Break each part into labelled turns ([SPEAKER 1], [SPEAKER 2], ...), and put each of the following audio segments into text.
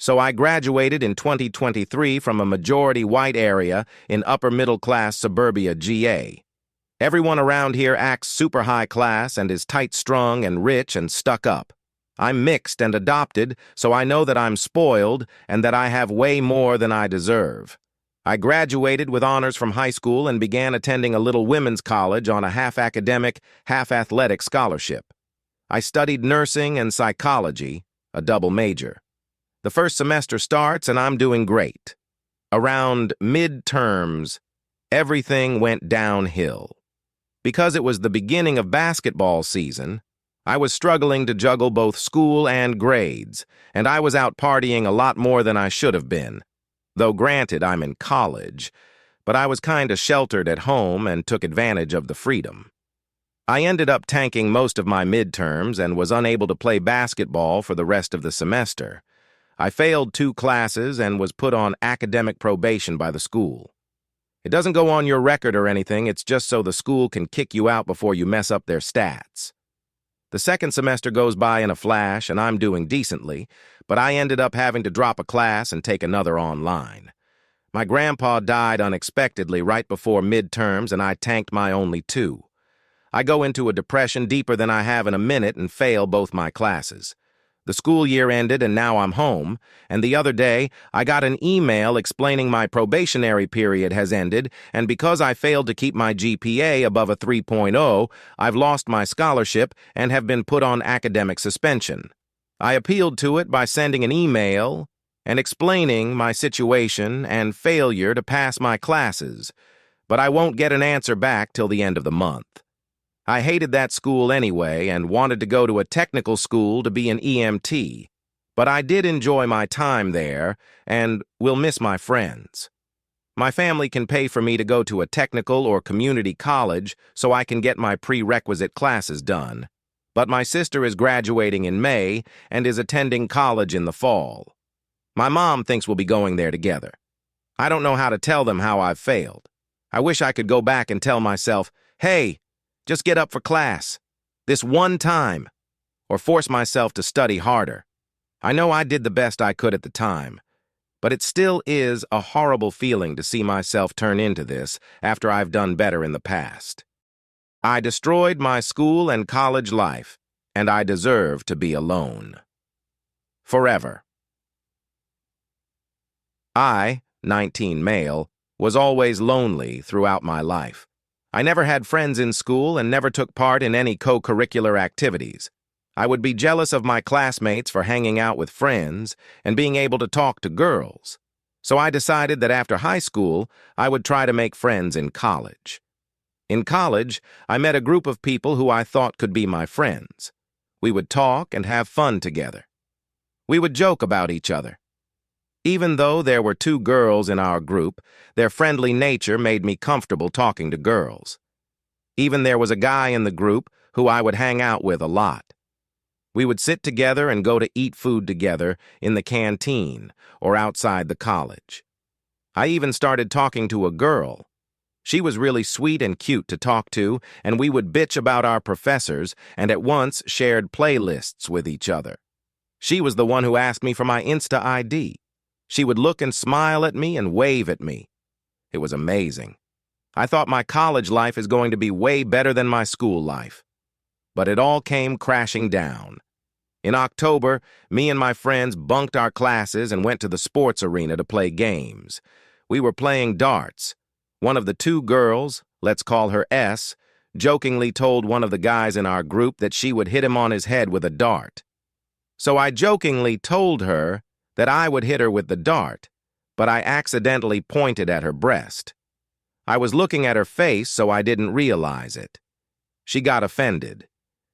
[SPEAKER 1] So I graduated in 2023 from a majority white area in upper-middle-class suburbia, GA. Everyone around here acts super high class and is tight-strung and rich and stuck up. I'm mixed and adopted, so I know that I'm spoiled and that I have way more than I deserve. I graduated with honors from high school and began attending a little women's college on a half-academic, half-athletic scholarship. I studied nursing and psychology, a double major. The first semester starts and I'm doing great. Around midterms, everything went downhill. Because it was the beginning of basketball season, I was struggling to juggle both school and grades, and I was out partying a lot more than I should have been. Though granted, I'm in college, but I was kinda sheltered at home and took advantage of the freedom. I ended up tanking most of my midterms and was unable to play basketball for the rest of the semester. I failed 2 classes and was put on academic probation by the school. It doesn't go on your record or anything, it's just so the school can kick you out before you mess up their stats. The second semester goes by in a flash and I'm doing decently, but I ended up having to drop a class and take another online. My grandpa died unexpectedly right before midterms and I tanked my only 2. I go into a depression deeper than I have in a minute and fail both my classes. The school year ended and now I'm home, and the other day I got an email explaining my probationary period has ended, and because I failed to keep my GPA above a 3.0, I've lost my scholarship and have been put on academic suspension. I appealed to it by sending an email and explaining my situation and failure to pass my classes, but I won't get an answer back till the end of the month. I hated that school anyway and wanted to go to a technical school to be an EMT, but I did enjoy my time there and will miss my friends. My family can pay for me to go to a technical or community college so I can get my prerequisite classes done, but my sister is graduating in May and is attending college in the fall. My mom thinks we'll be going there together. I don't know how to tell them how I've failed. I wish I could go back and tell myself, hey, just get up for class, this one time, or force myself to study harder. I know I did the best I could at the time, but it still is a horrible feeling to see myself turn into this after I've done better in the past. I destroyed my school and college life, and I deserve to be alone. Forever. I, 19 male, was always lonely throughout my life. I never had friends in school and never took part in any co-curricular activities. I would be jealous of my classmates for hanging out with friends and being able to talk to girls. So I decided that after high school, I would try to make friends in college. In college, I met a group of people who I thought could be my friends. We would talk and have fun together. We would joke about each other. Even though there were 2 girls in our group, their friendly nature made me comfortable talking to girls. Even there was a guy in the group who I would hang out with a lot. We would sit together and go to eat food together in the canteen or outside the college. I even started talking to a girl. She was really sweet and cute to talk to, and we would bitch about our professors and at once shared playlists with each other. She was the one who asked me for my Insta ID. She would look and smile at me and wave at me. It was amazing. I thought my college life is going to be way better than my school life. But it all came crashing down. In October, me and my friends bunked our classes and went to the sports arena to play games. We were playing darts. One of the 2 girls, let's call her S, jokingly told one of the guys in our group that she would hit him on his head with a dart. So I jokingly told her that I would hit her with the dart, but I accidentally pointed at her breast. I was looking at her face, so I didn't realize it. She got offended.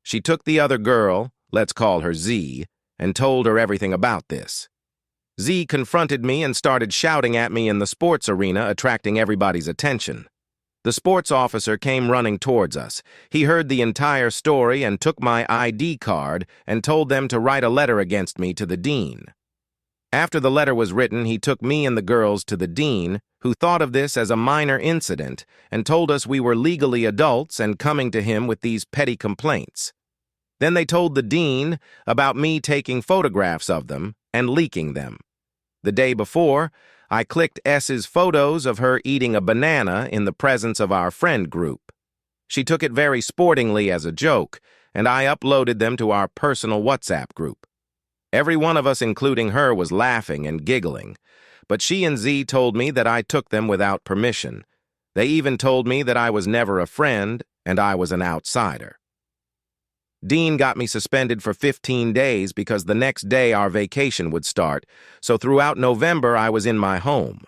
[SPEAKER 1] She took the other girl, let's call her Z, and told her everything about this. Z confronted me and started shouting at me in the sports arena, attracting everybody's attention. The sports officer came running towards us. He heard the entire story and took my ID card and told them to write a letter against me to the dean. After the letter was written, he took me and the girls to the dean, who thought of this as a minor incident and told us we were legally adults and coming to him with these petty complaints. Then they told the dean about me taking photographs of them and leaking them. The day before, I clicked S's photos of her eating a banana in the presence of our friend group. She took it very sportingly as a joke, and I uploaded them to our personal WhatsApp group. Every one of us, including her, was laughing and giggling, but she and Z told me that I took them without permission. They even told me that I was never a friend and I was an outsider. Dean got me suspended for 15 days because the next day our vacation would start, so throughout November I was in my home.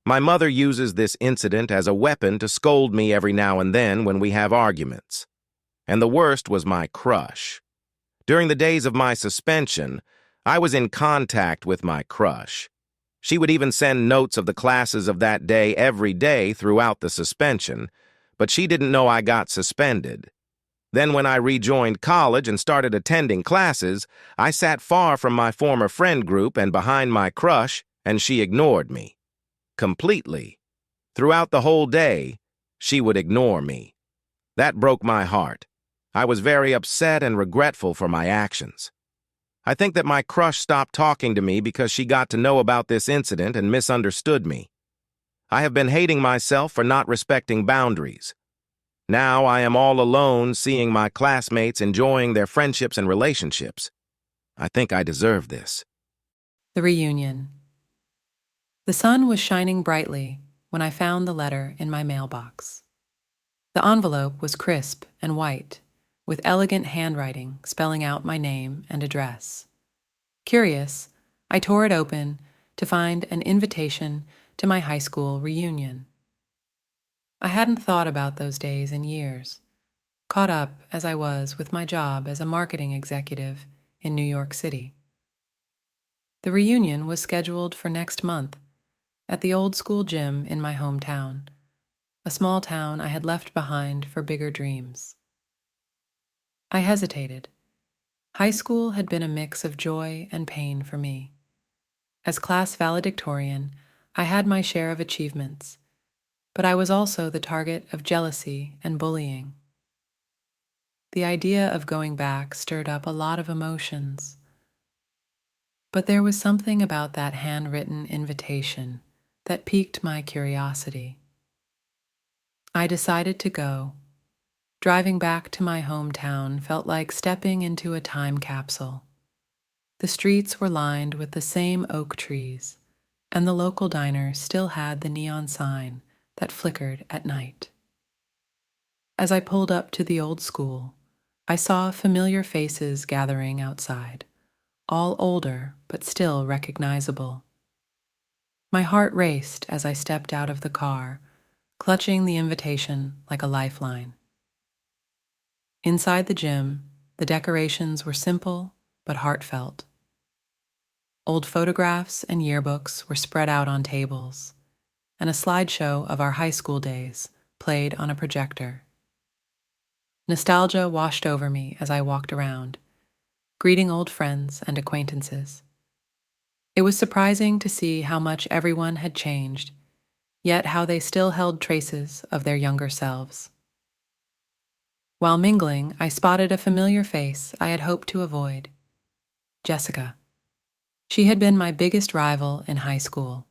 [SPEAKER 1] My mother uses this incident as a weapon to scold me every now and then when we have arguments. And the worst was my crush. During the days of my suspension, I was in contact with my crush. She would even send notes of the classes of that day every day throughout the suspension, but she didn't know I got suspended. Then when I rejoined college and started attending classes, I sat far from my former friend group and behind my crush, and she ignored me. Completely. Throughout the whole day, she would ignore me. That broke my heart. I was very upset and regretful for my actions. I think that my crush stopped talking to me because she got to know about this incident and misunderstood me. I have been hating myself for not respecting boundaries. Now I am all alone seeing my classmates enjoying their friendships and relationships. I think I deserve this.
[SPEAKER 2] The reunion. The sun was shining brightly when I found the letter in my mailbox. The envelope was crisp and white, with elegant handwriting spelling out my name and address. Curious, I tore it open to find an invitation to my high school reunion. I hadn't thought about those days in years, caught up as I was with my job as a marketing executive in New York City. The reunion was scheduled for next month at the old school gym in my hometown, a small town I had left behind for bigger dreams. I hesitated. High school had been a mix of joy and pain for me. As class valedictorian, I had my share of achievements, but I was also the target of jealousy and bullying. The idea of going back stirred up a lot of emotions. But there was something about that handwritten invitation that piqued my curiosity. I decided to go. Driving back to my hometown felt like stepping into a time capsule. The streets were lined with the same oak trees, and the local diner still had the neon sign that flickered at night. As I pulled up to the old school, I saw familiar faces gathering outside, all older but still recognizable. My heart raced as I stepped out of the car, clutching the invitation like a lifeline. Inside the gym, the decorations were simple but heartfelt. Old photographs and yearbooks were spread out on tables, and a slideshow of our high school days played on a projector. Nostalgia washed over me as I walked around, greeting old friends and acquaintances. It was surprising to see how much everyone had changed, yet how they still held traces of their younger selves. While mingling, I spotted a familiar face I had hoped to avoid: Jessica. She had been my biggest rival in high school,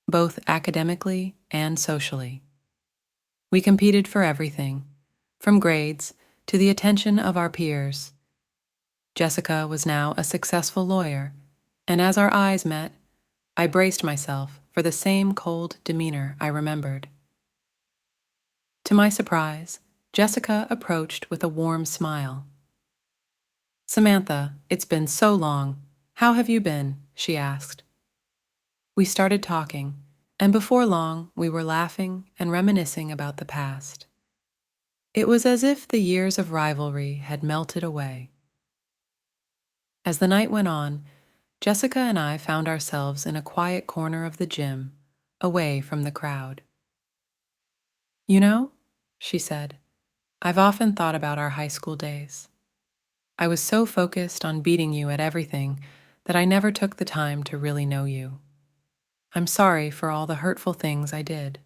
[SPEAKER 2] both academically and socially. We competed for everything, from grades to the attention of our peers. Jessica was now a successful lawyer, and as our eyes met, I braced myself for the same cold demeanor I remembered. To my surprise, Jessica approached with a warm smile. "Samantha, it's been so long. How have you been?" she asked. We started talking, and before long we were laughing and reminiscing about the past. It was as if the years of rivalry had melted away. As the night went on, Jessica and I found ourselves in a quiet corner of the gym, away from the crowd. "You know," she said, "I've often thought about our high school days. I was so focused on beating you at everything that I never took the time to really know you. I'm sorry for all the hurtful things I did."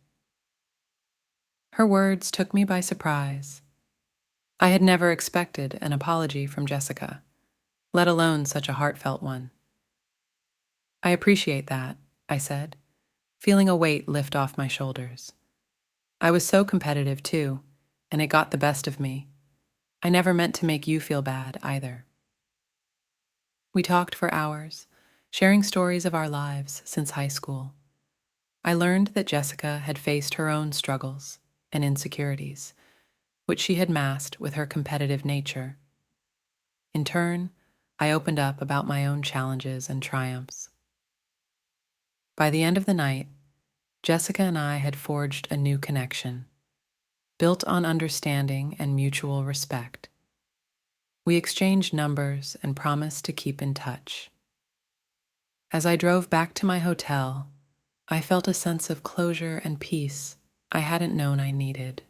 [SPEAKER 2] Her words took me by surprise. I had never expected an apology from Jessica, let alone such a heartfelt one. I appreciate that, I said, feeling a weight lift off my shoulders. I was so competitive, too, and it got the best of me. I never meant to make you feel bad, either. We talked for hours, sharing stories of our lives since high school. I learned that Jessica had faced her own struggles and insecurities, which she had masked with her competitive nature. In turn, I opened up about my own challenges and triumphs. By the end of the night, Jessica and I had forged a new connection, built on understanding and mutual respect. We exchanged numbers and promised to keep in touch. As I drove back to my hotel, I felt a sense of closure and peace I hadn't known I needed.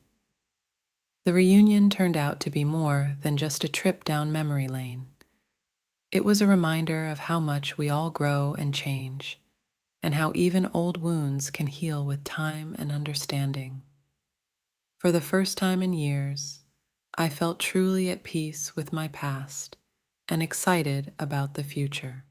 [SPEAKER 2] The reunion turned out to be more than just a trip down memory lane. It was a reminder of how much we all grow and change, and how even old wounds can heal with time and understanding. For the first time in years, I felt truly at peace with my past and excited about the future.